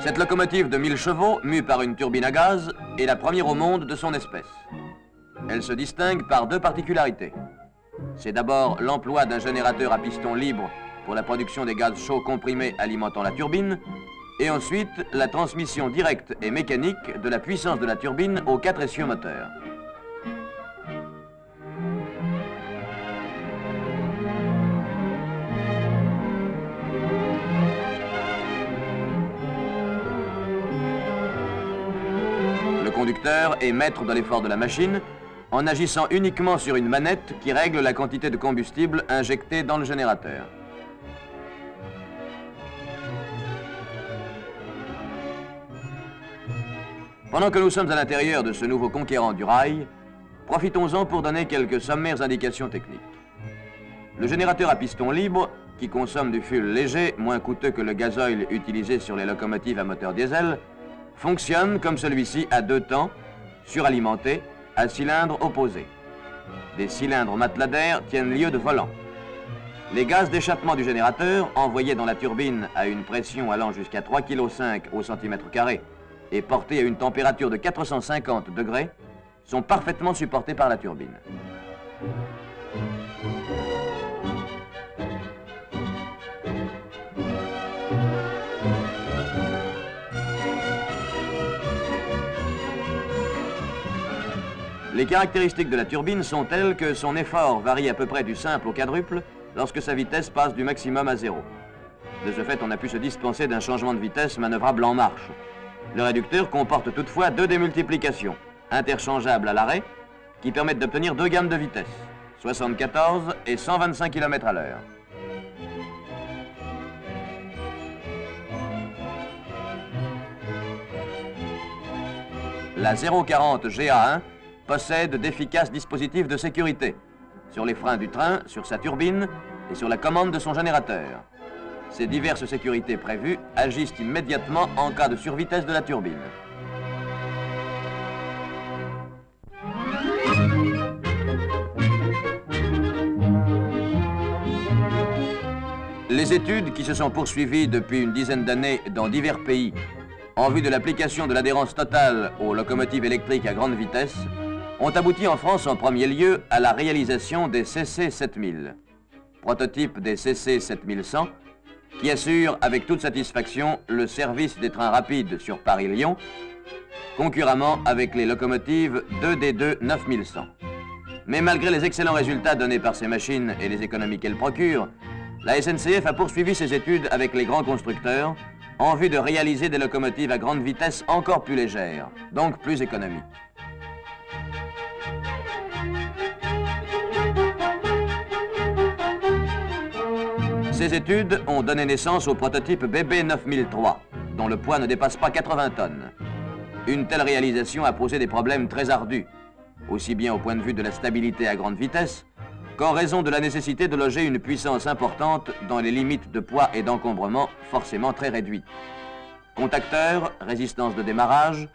Cette locomotive de 1000 chevaux, mue par une turbine à gaz, est la première au monde de son espèce. Elle se distingue par deux particularités. C'est d'abord l'emploi d'un générateur à piston libre pour la production des gaz chauds comprimés alimentant la turbine, et ensuite la transmission directe et mécanique de la puissance de la turbine aux 4 essieux moteurs. Le conducteur est maître de l'effort de la machine en agissant uniquement sur une manette qui règle la quantité de combustible injectée dans le générateur. Pendant que nous sommes à l'intérieur de ce nouveau conquérant du rail, profitons-en pour donner quelques sommaires indications techniques. Le générateur à piston libre, qui consomme du fuel léger, moins coûteux que le gasoil utilisé sur les locomotives à moteur diesel, fonctionne comme celui-ci à 2 temps, suralimenté, à cylindres opposés. Des cylindres matelas d'air tiennent lieu de volant. Les gaz d'échappement du générateur, envoyés dans la turbine à une pression allant jusqu'à 3,5 kg au centimètre carré et portés à une température de 450 degrés, sont parfaitement supportés par la turbine. Les caractéristiques de la turbine sont telles que son effort varie à peu près du simple au quadruple lorsque sa vitesse passe du maximum à 0. De ce fait, on a pu se dispenser d'un changement de vitesse manœuvrable en marche. Le réducteur comporte toutefois 2 démultiplications, interchangeables à l'arrêt, qui permettent d'obtenir 2 gammes de vitesse, 74 et 125 km à l'heure. La 040 GA1 possède d'efficaces dispositifs de sécurité sur les freins du train, sur sa turbine et sur la commande de son générateur. Ces diverses sécurités prévues agissent immédiatement en cas de survitesse de la turbine. Les études qui se sont poursuivies depuis une dizaine d'années dans divers pays en vue de l'application de l'adhérence totale aux locomotives électriques à grande vitesse ont abouti en France en premier lieu à la réalisation des CC 7000, prototype des CC 7100, qui assure avec toute satisfaction le service des trains rapides sur Paris-Lyon, concurremment avec les locomotives 2D2 9100. Mais malgré les excellents résultats donnés par ces machines et les économies qu'elles procurent, la SNCF a poursuivi ses études avec les grands constructeurs en vue de réaliser des locomotives à grande vitesse encore plus légères, donc plus économiques. Ces études ont donné naissance au prototype BB 9003, dont le poids ne dépasse pas 80 tonnes. Une telle réalisation a posé des problèmes très ardus, aussi bien au point de vue de la stabilité à grande vitesse, qu'en raison de la nécessité de loger une puissance importante dans les limites de poids et d'encombrement forcément très réduites. Contacteurs, résistance de démarrage,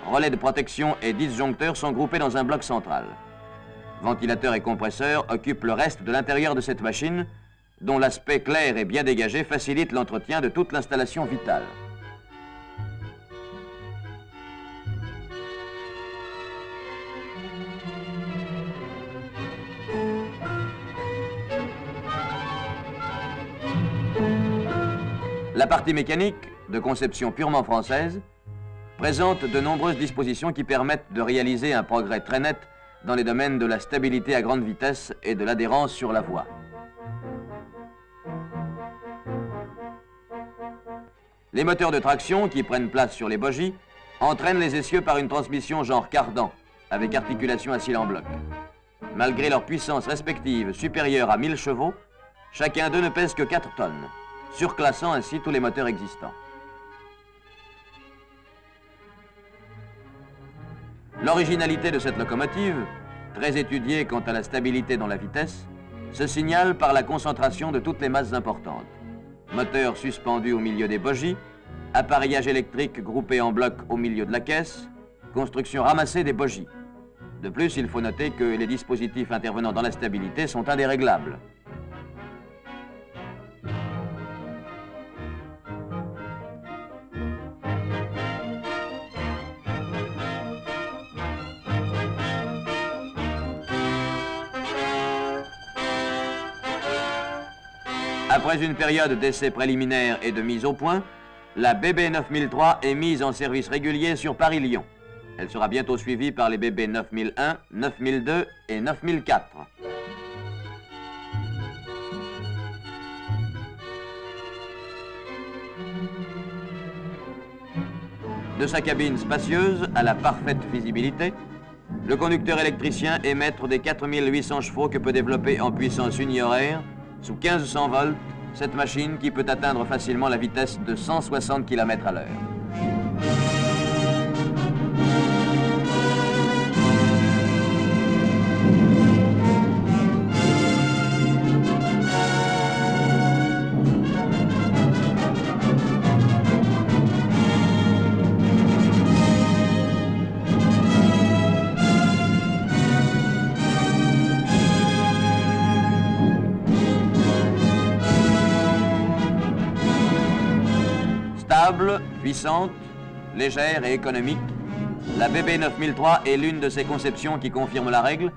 relais de protection et disjoncteurs sont groupés dans un bloc central. Ventilateurs et compresseurs occupent le reste de l'intérieur de cette machine, dont l'aspect clair et bien dégagé facilite l'entretien de toute l'installation vitale. La partie mécanique, de conception purement française, présente de nombreuses dispositions qui permettent de réaliser un progrès très net dans les domaines de la stabilité à grande vitesse et de l'adhérence sur la voie. Les moteurs de traction, qui prennent place sur les bogies, entraînent les essieux par une transmission genre cardan, avec articulation à cils en bloc. Malgré leur puissance respective supérieure à 1000 chevaux, chacun d'eux ne pèse que 4 tonnes, surclassant ainsi tous les moteurs existants. L'originalité de cette locomotive, très étudiée quant à la stabilité dans la vitesse, se signale par la concentration de toutes les masses importantes. Moteur suspendu au milieu des bogies, appareillage électrique groupé en bloc au milieu de la caisse, construction ramassée des bogies. De plus, il faut noter que les dispositifs intervenant dans la stabilité sont indéréglables. Après une période d'essais préliminaires et de mise au point, la BB 9003 est mise en service régulier sur Paris-Lyon. Elle sera bientôt suivie par les BB 9001, 9002 et 9004. De sa cabine spacieuse à la parfaite visibilité, le conducteur électricien est maître des 4800 chevaux que peut développer en puissance unihoraire, sous 1500 volts, cette machine qui peut atteindre facilement la vitesse de 160 km à l'heure. Stable, puissante, légère et économique, la BB 9003 est l'une de ces conceptions qui confirment la règle,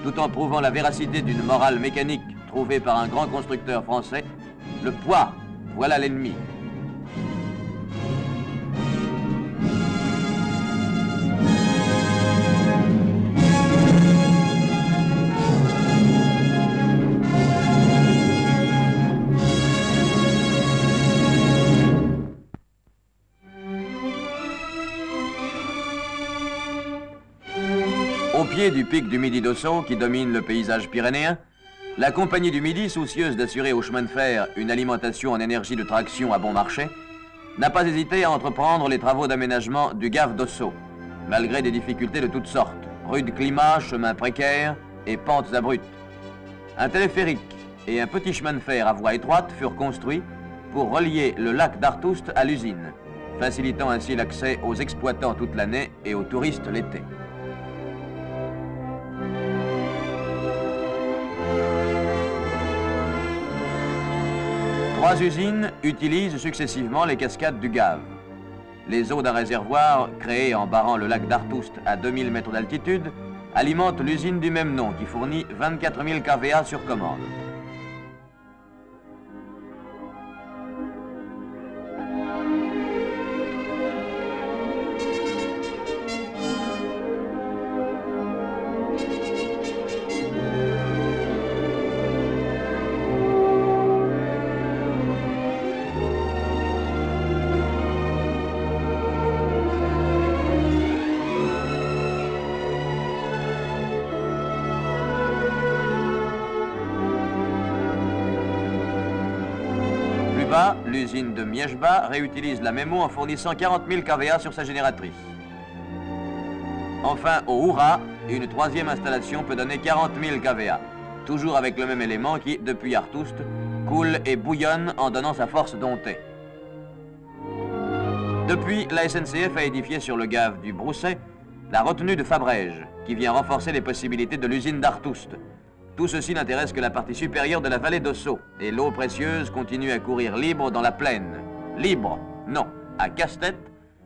tout en prouvant la véracité d'une morale mécanique trouvée par un grand constructeur français. Le poids, voilà l'ennemi. Au pied du pic du Midi d'Ossau, qui domine le paysage pyrénéen, la Compagnie du Midi, soucieuse d'assurer au chemin de fer une alimentation en énergie de traction à bon marché, n'a pas hésité à entreprendre les travaux d'aménagement du gave d'Ossau, malgré des difficultés de toutes sortes, rude climat, chemins précaires et pentes abruptes. Un téléphérique et un petit chemin de fer à voie étroite furent construits pour relier le lac d'Artoust à l'usine, facilitant ainsi l'accès aux exploitants toute l'année et aux touristes l'été. Trois usines utilisent successivement les cascades du Gave. Les eaux d'un réservoir, créé en barrant le lac d'Artoust à 2000 mètres d'altitude, alimentent l'usine du même nom qui fournit 24 000 kVA sur commande. L'usine de Miège-Bas réutilise la même eau en fournissant 40 000 kVA sur sa génératrice. Enfin, au Houra, une troisième installation peut donner 40 000 kVA, toujours avec le même élément qui, depuis Artoust, coule et bouillonne en donnant sa force domptée. Depuis, la SNCF a édifié sur le gave du Brousset la retenue de Fabrège, qui vient renforcer les possibilités de l'usine d'Artoust. Tout ceci n'intéresse que la partie supérieure de la vallée d'Ossau, et l'eau précieuse continue à courir libre dans la plaine. Libre, non. À Castet,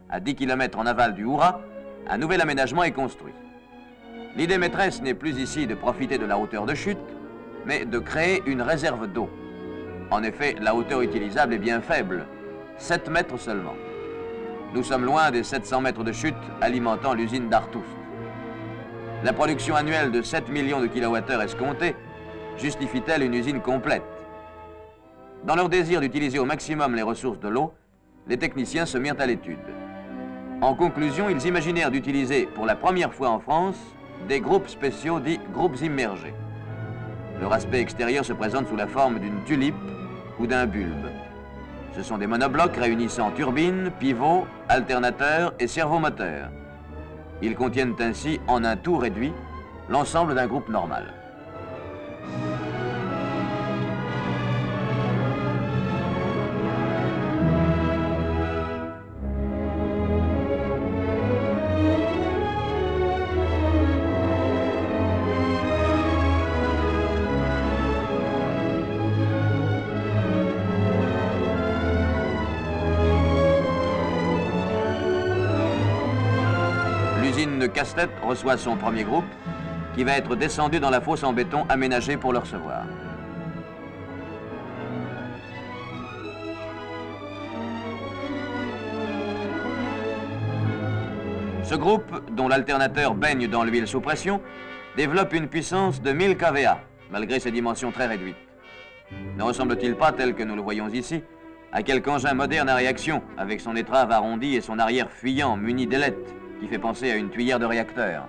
à 10 km en aval du Houra, un nouvel aménagement est construit. L'idée maîtresse n'est plus ici de profiter de la hauteur de chute, mais de créer une réserve d'eau. En effet, la hauteur utilisable est bien faible, 7 mètres seulement. Nous sommes loin des 700 mètres de chute alimentant l'usine d'Artoust. La production annuelle de 7 millions de kWh escomptée justifie-t-elle une usine complète? Dans leur désir d'utiliser au maximum les ressources de l'eau, les techniciens se mirent à l'étude. En conclusion, ils imaginèrent d'utiliser pour la première fois en France des groupes spéciaux dits groupes immergés. Leur aspect extérieur se présente sous la forme d'une tulipe ou d'un bulbe. Ce sont des monoblocs réunissant turbines, pivots, alternateurs et servomoteurs. Ils contiennent ainsi, en un tout réduit, l'ensemble d'un groupe normal. L'usine de Castet reçoit son premier groupe, qui va être descendu dans la fosse en béton aménagée pour le recevoir. Ce groupe, dont l'alternateur baigne dans l'huile sous pression, développe une puissance de 1000 kVA, malgré ses dimensions très réduites. Ne ressemble-t-il pas, tel que nous le voyons ici, à quelque engin moderne à réaction, avec son étrave arrondie et son arrière fuyant muni d'ailettes, qui fait penser à une tuyère de réacteur?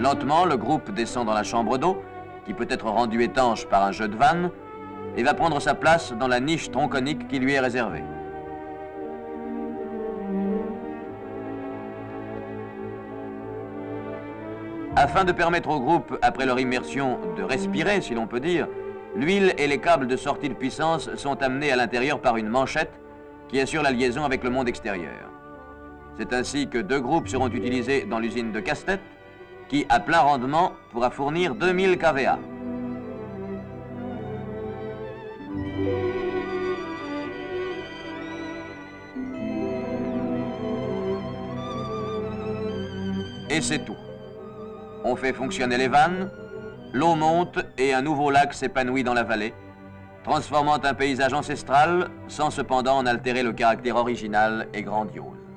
Lentement, le groupe descend dans la chambre d'eau, qui peut être rendue étanche par un jeu de vannes, et va prendre sa place dans la niche tronconique qui lui est réservée. Afin de permettre au groupe, après leur immersion, de respirer, si l'on peut dire, l'huile et les câbles de sortie de puissance sont amenés à l'intérieur par une manchette qui assure la liaison avec le monde extérieur. C'est ainsi que 2 groupes seront utilisés dans l'usine de casse-tête, qui, à plein rendement, pourra fournir 2000 kVA. Et c'est tout. On fait fonctionner les vannes, l'eau monte et un nouveau lac s'épanouit dans la vallée, transformant un paysage ancestral sans cependant en altérer le caractère original et grandiose.